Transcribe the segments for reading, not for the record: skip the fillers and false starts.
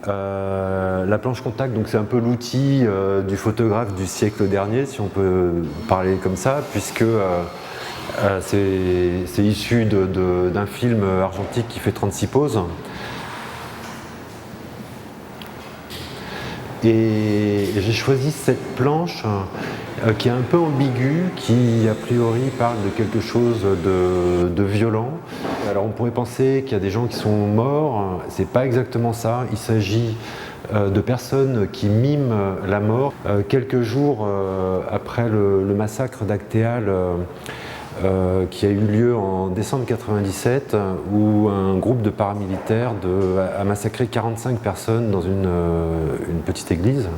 La planche contact, donc c'est un peu l'outil du photographe du siècle dernier, si on peut parler comme ça, puisque c'est issu d'un film argentique qui fait 36 poses. Et j'ai choisi cette planche qui est un peu ambiguë, qui a priori parle de quelque chose de violent. Alors on pourrait penser qu'il y a des gens qui sont morts, c'est pas exactement ça. Il s'agit de personnes qui miment la mort. Quelques jours après le massacre d'Actéal, qui a eu lieu en décembre 1997, où un groupe de paramilitaires a massacré 45 personnes dans une petite église,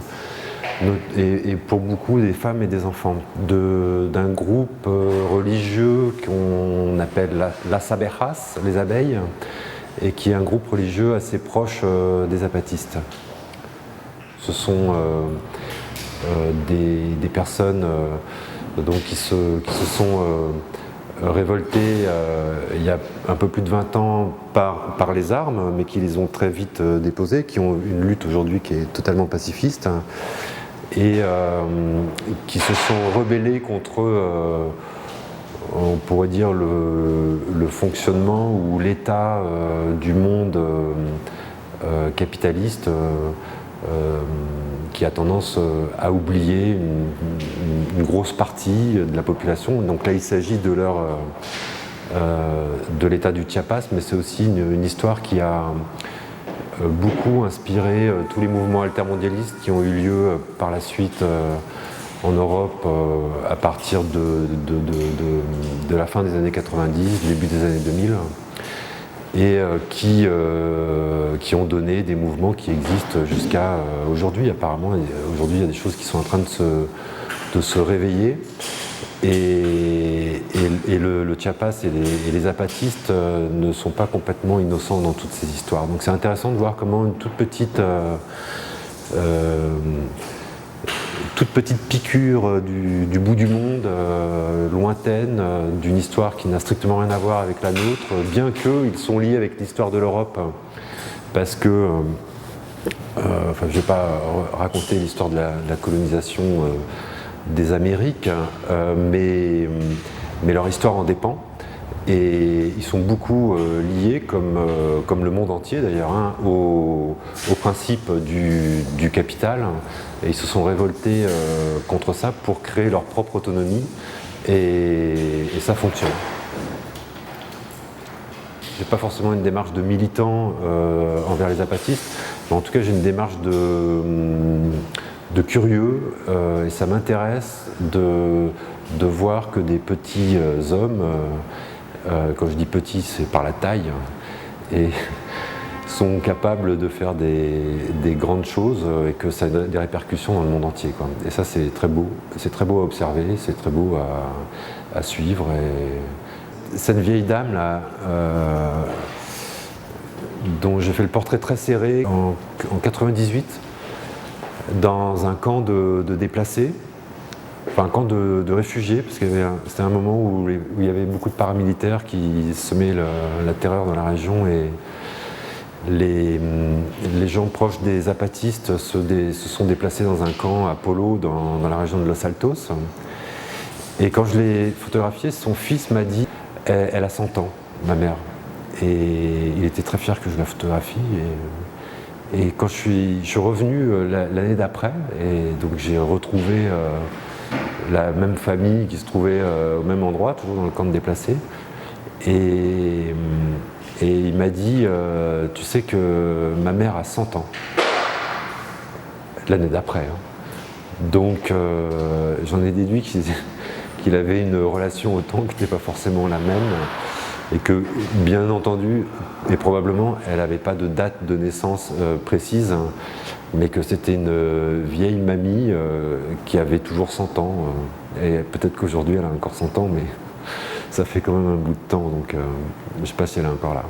et pour beaucoup des femmes et des enfants, d'un groupe religieux qu'on appelle las abejas, les abeilles, et qui est un groupe religieux assez proche des zapatistes. Ce sont des personnes donc qui se sont révoltés il y a un peu plus de 20 ans par les armes, mais qui les ont très vite déposées, qui ont une lutte aujourd'hui qui est totalement pacifiste, et qui se sont rebellés contre, on pourrait dire, le fonctionnement ou l'état du monde capitaliste, qui a tendance à oublier une grosse partie de la population. Donc là, il s'agit de l'état du Chiapas, mais c'est aussi une histoire qui a beaucoup inspiré tous les mouvements altermondialistes qui ont eu lieu par la suite en Europe à partir de la fin des années 90, début des années 2000. Et qui ont donné des mouvements qui existent jusqu'à aujourd'hui. Apparemment, aujourd'hui, il y a des choses qui sont en train de se réveiller. Et le Chiapas et les zapatistes ne sont pas complètement innocents dans toutes ces histoires. Donc c'est intéressant de voir comment une toute petite piqûre du bout du monde, lointaine, d'une histoire qui n'a strictement rien à voir avec la nôtre, bien qu'ils sont liés avec l'histoire de l'Europe, parce que, je ne vais pas raconter l'histoire de la colonisation des Amériques, mais leur histoire en dépend. Et ils sont beaucoup liés, comme le monde entier d'ailleurs, hein, au principe du capital. Et ils se sont révoltés contre ça pour créer leur propre autonomie. Et ça fonctionne. J'ai pas forcément une démarche de militant envers les zapatistes, mais en tout cas j'ai une démarche de curieux, et ça m'intéresse de voir que des petits hommes, quand je dis petits, c'est par la taille, et sont capables de faire des grandes choses et que ça a des répercussions dans le monde entier, quoi. Et ça, c'est très beau à observer, c'est très beau à suivre. Et cette vieille dame là, dont j'ai fait le portrait très serré en 98, dans un camp de déplacés, enfin un camp de réfugiés, parce que c'était un moment où il y avait beaucoup de paramilitaires qui semaient la terreur dans la région, et les gens proches des zapatistes se sont déplacés dans un camp à Polo, dans la région de Los Altos. Et quand je l'ai photographié, son fils m'a dit « Elle a 100 ans, ma mère ». Et il était très fier que je la photographie. Et quand je suis revenu l'année d'après, et donc j'ai retrouvé la même famille qui se trouvait au même endroit, toujours dans le camp de déplacés. Et il m'a dit tu sais que ma mère a 100 ans, l'année d'après. Hein. Donc j'en ai déduit qu'il avait une relation au temps qui n'était pas forcément la même. Et que, bien entendu, et probablement, elle n'avait pas de date de naissance précise, hein, mais que c'était une vieille mamie qui avait toujours 100 ans. Et peut-être qu'aujourd'hui, elle a encore 100 ans, mais ça fait quand même un bout de temps, donc je ne sais pas si elle est encore là.